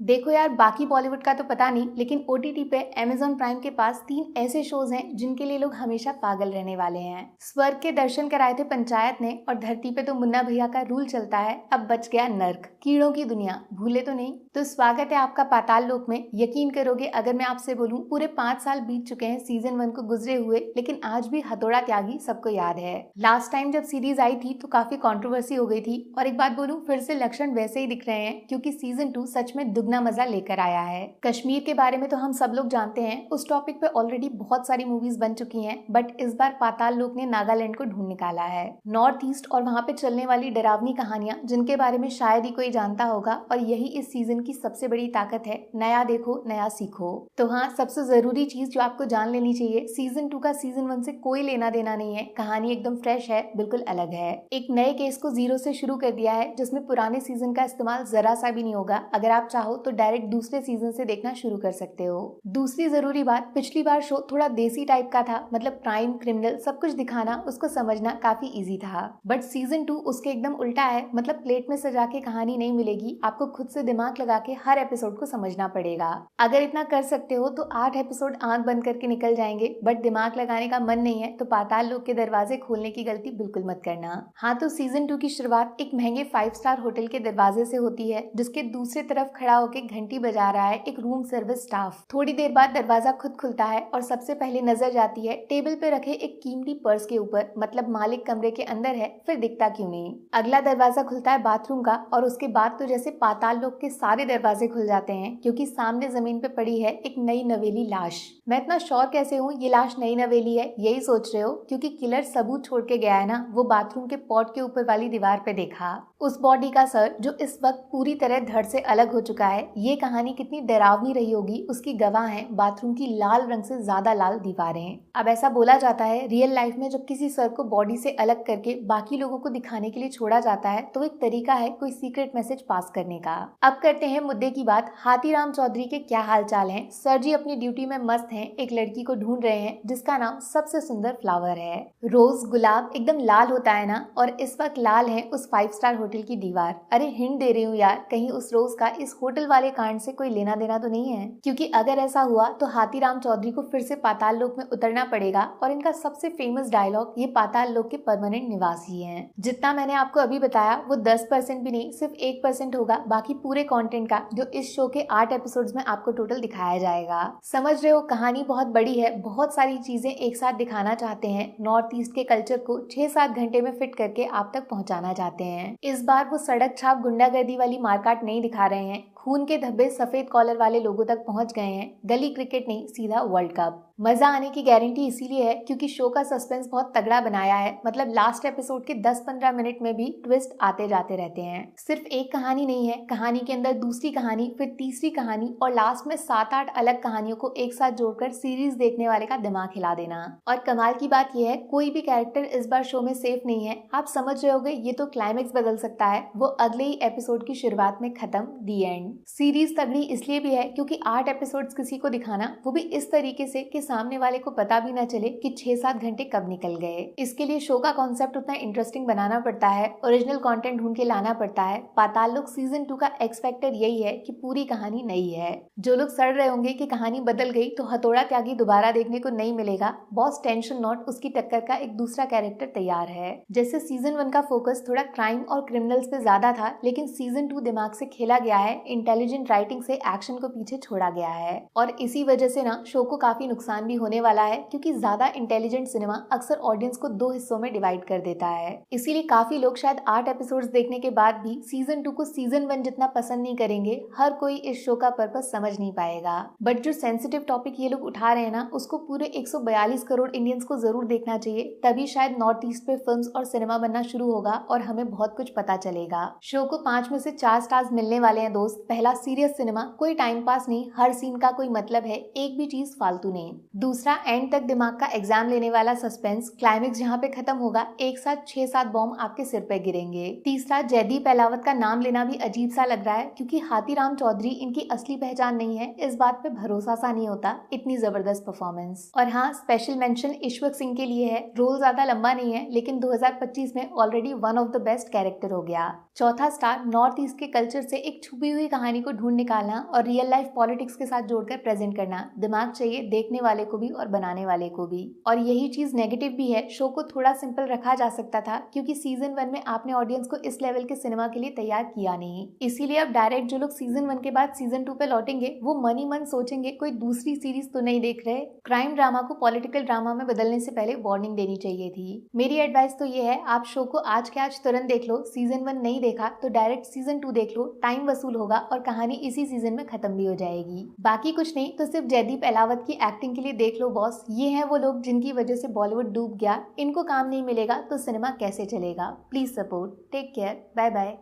देखो यार, बाकी बॉलीवुड का तो पता नहीं, लेकिन ओटीटी पे अमेजॉन प्राइम के पास 3 ऐसे शोज हैं जिनके लिए लोग हमेशा पागल रहने वाले हैं। स्वर्ग के दर्शन कराए थे पंचायत ने, और धरती पे तो मुन्ना भैया का रूल चलता है। अब बच गया नर्क, कीड़ों की दुनिया, भूले तो नहीं? तो स्वागत है आपका पाताल लोक में। यकीन करोगे अगर मैं आपसे बोलूं, पूरे 5 साल बीत चुके हैं सीजन 1 को गुजरे हुए, लेकिन आज भी हथौड़ा त्यागी सबको याद है। लास्ट टाइम जब सीरीज आई थी तो काफी कंट्रोवर्सी हो गई थी, और एक बात बोलूं, फिर से लक्षण वैसे ही दिख रहे हैं, क्योंकि सीजन 2 सच में दुगना मजा लेकर आया है। कश्मीर के बारे में तो हम सब लोग जानते हैं, उस टॉपिक पे ऑलरेडी बहुत सारी मूवीज बन चुकी हैं, बट इस बार पाताल लोक ने नागालैंड को ढूंढ निकाला है। नॉर्थ ईस्ट और वहाँ पे चलने वाली डरावनी कहानियां, जिनके बारे में शायद ही कोई जानता होगा, और यही इस सीजन की सबसे बड़ी ताकत है। नया देखो, नया सीखो। तो हाँ, सबसे जरूरी चीज जो आपको जान लेनी चाहिए, सीजन 2 का सीजन 1 से कोई लेना देना नहीं है। कहानी एकदम फ्रेश है, बिल्कुल अलग है। एक नए केस को जीरो से शुरू कर दिया है, जिसमें पुराने सीजन का इस्तेमाल जरा सा भी नहीं होगा। अगर आप चाहो तो डायरेक्ट दूसरे सीजन से देखना शुरू कर सकते हो। दूसरी जरूरी बात, पिछली बार शो थोड़ा देसी टाइप का था, मतलब क्राइम, क्रिमिनल सब कुछ दिखाना, उसको समझना काफी इजी था। बट सीजन 2 उसके एकदम उल्टा है, मतलब प्लेट में सजा के कहानी नहीं मिलेगी, आपको खुद से दिमाग लगा के हर एपिसोड को समझना पड़ेगा। अगर इतना कर सकते हो तो 8 एपिसोड आंख बंद करके निकल जाएंगे, बट दिमाग लगाने का मन नहीं है तो पाताल लोक के दरवाजे खोलने की गलती बिल्कुल मत करना। हाँ, तो सीजन 2 की शुरुआत एक महंगे 5 स्टार होटल के दरवाजे से होती है, जिसके दूसरी तरफ खड़ा होकर घंटी बजा रहा है एक रूम सर्विस स्टाफ। थोड़ी देर बाद दरवाजा खुद खुलता है, और सबसे पहले नजर जाती है टेबल पे रखे एक कीमती पर्स के ऊपर। मतलब मालिक कमरे के अंदर है, फिर दिखता क्यों नहीं। अगला दरवाजा खुलता है बाथरूम का, और उसके बाद तो जैसे पाताल लोक के सारे दरवाजे खुल जाते हैं, क्योंकि सामने जमीन पे पड़ी है एक नई नवेली लाश। मैं इतना श्योर कैसे हूँ ये लाश नई नवेली है, यही सोच रहे हो? क्योंकि किलर सबूत छोड़ के गया है ना, वो बाथरूम के पॉट के ऊपर वाली दीवार पे देखा। उस बॉडी का सर जो इस वक्त पूरी तरह धड़ से अलग हो चुका है। ये कहानी कितनी डरावनी रही होगी उसकी गवाह है बाथरूम की लाल रंग से ज्यादा लाल दीवारें। अब ऐसा बोला जाता है, रियल लाइफ में जब किसी सर को बॉडी से अलग करके बाकी लोगों को दिखाने के लिए छोड़ा जाता है, तो एक तरीका है कोई सीक्रेट मैसेज पास करने का। अब करते हैं मुद्दे की बात। हाथीराम चौधरी के क्या हाल चाल है? सर जी अपनी ड्यूटी में मस्त हैं, एक लड़की को ढूंढ रहे हैं जिसका नाम सबसे सुंदर फ्लावर है। रोज गुलाब एकदम लाल होता है ना, और इस वक्त लाल है उस 5 स्टार होटल की दीवार। अरे हिंट दे रही हूँ यार, कहीं उस रोज का इस होटल वाले कांड से कोई लेना देना तो नहीं है? क्योंकि अगर ऐसा हुआ तो हाथीराम चौधरी को फिर से पाताल लोक में उतरना पड़ेगा, और इनका सबसे फेमस डायलॉग ये पाताल लोक के परमानेंट निवासी हैं। जितना मैंने आपको अभी बताया वो 10% भी नहीं, सिर्फ 1% होगा बाकी पूरे कंटेंट का, जो इस शो के 8 एपिसोड्स में आपको टोटल दिखाया जाएगा। समझ रहे हो, कहानी बहुत बड़ी है, बहुत सारी चीजें एक साथ दिखाना चाहते हैं। नॉर्थ ईस्ट के कल्चर को 6-7 घंटे में फिट करके आप तक पहुंचाना चाहते हैं। इस बार वो सड़क छाप गुंडागर्दी वाली मारकाट नहीं दिखा रहे हैं। खून के धब्बे सफेद कॉलर वाले लोगों तक पहुंच गए हैं। गली क्रिकेट नहीं, सीधा वर्ल्ड कप। मजा आने की गारंटी इसीलिए है क्योंकि शो का सस्पेंस बहुत तगड़ा बनाया है। मतलब लास्ट एपिसोड के 10-15 मिनट में भी ट्विस्ट आते जाते रहते हैं। सिर्फ एक कहानी नहीं है, कहानी के अंदर दूसरी कहानी, फिर तीसरी कहानी, और लास्ट में 7-8 अलग कहानियों को एक साथ जोड़कर सीरीज देखने वाले का दिमाग हिला देना। और कमाल की बात यह है, कोई भी कैरेक्टर इस बार शो में सेफ नहीं है। आप समझ रहे होगे, ये तो क्लाइमेक्स बदल सकता है, वो अगले ही एपिसोड की शुरुआत में खत्म, दी एंड। सीरीज तगड़ी इसलिए भी है क्योंकि 8 एपिसोड्स किसी को दिखाना, वो भी इस तरीके से कि सामने वाले को पता भी ना चले कि 6-7 घंटे कब निकल गए। इसके लिए शो का कॉन्सेप्ट उतना इंटरेस्टिंग बनाना पड़ता है, ओरिजिनल कंटेंट ढूंढ के लाना पड़ता है। पाताल लोक सीजन 2 का एक्स फैक्टर यही है कि पूरी कहानी नई है। जो लोग सड़ रहे होंगे कि कहानी बदल गई तो हथौड़ा त्यागी दोबारा देखने को नहीं मिलेगा, बॉस टेंशन नॉट, उसकी टक्कर का एक दूसरा कैरेक्टर तैयार है। जैसे सीजन 1 का फोकस थोड़ा क्राइम और क्रिमिनल्स पे ज्यादा था, लेकिन सीजन 2 दिमाग से खेला गया है, इंटेलिजेंट राइटिंग से एक्शन को पीछे छोड़ा गया है। और इसी वजह से ना शो को काफी नुकसान भी होने वाला है, क्योंकि ज्यादा इंटेलिजेंट सिनेमा अक्सर ऑडियंस को 2 हिस्सों में डिवाइड कर देता है। इसीलिए काफी लोग शायद 8 एपिसोड्स देखने के बाद भी सीजन 2 को सीजन 1 जितना पसंद नहीं करेंगे। हर कोई इस शो का पर्पस समझ नहीं पाएगा, बट जो सेंसिटिव टॉपिक ये लोग उठा रहे हैं ना, उसको पूरे 142 करोड़ इंडियंस को जरूर देखना चाहिए। तभी शायद नॉर्थ ईस्ट पे फिल्म्स और सिनेमा बनना शुरू होगा और हमें बहुत कुछ पता चलेगा। शो को 5 में से 4 स्टार्स मिलने वाले हैं दोस्त। पहला सीरियस सिनेमा, कोई टाइम पास नहीं, हर सीन का कोई मतलब है, एक भी चीज फालतू नहीं। दूसरा, एंड तक दिमाग का एग्जाम लेने वाला सस्पेंस, क्लाइमेक्स जहाँ पे खत्म होगा एक साथ 6-7 बॉम्ब आपके सिर पे गिरेंगे। तीसरा, जयदीप अहलावत का नाम लेना भी अजीब सा लग रहा है क्योंकि हाथीराम चौधरी इनकी असली पहचान नहीं है, इस बात पे भरोसा सा नहीं होता, इतनी जबरदस्त परफॉर्मेंस। और हाँ, स्पेशल मेंशन ईश्वक सिंह के लिए है, रोल ज्यादा लंबा नहीं है लेकिन 2025 में already one of the best character हो गया। चौथा स्टार, नॉर्थ ईस्ट के कल्चर से एक छुपी हुई कहानी को ढूंढ निकालना और रियल लाइफ पॉलिटिक्स के साथ जोड़कर प्रेजेंट करना। दिमाग चाहिए देखने वाले को भी और बनाने वाले को भी। और यही चीज नेगेटिव भी है, शो को थोड़ा सिंपल रखा जा सकता था क्योंकि सीजन 1 में आपने ऑडियंस को इस लेवल के सिनेमा के लिए तैयार किया नहीं। इसीलिए अब डायरेक्ट जो लोग सीजन 1 के बाद सीजन 2 पे लौटेंगे वो मन ही मन सोचेंगे कोई दूसरी सीरीज तो नहीं देख रहे। क्राइम ड्रामा को पॉलिटिकल ड्रामा में बदलने से पहले वार्निंग देनी चाहिए थी। मेरी एडवाइस तो ये है, आप शो को आज के आज तुरंत देख लो। सीजन 1 नहीं देखा तो डायरेक्ट सीजन 2 देख लो, टाइम वसूल होगा और कहानी इसी सीजन में खत्म भी हो जाएगी। बाकी कुछ नहीं तो सिर्फ जयदीप अहलावत की एक्टिंग के लिए देख लो बॉस। ये हैं वो लोग जिनकी वजह से बॉलीवुड डूब गया, इनको काम नहीं मिलेगा तो सिनेमा कैसे चलेगा। Please support. Take care, bye bye.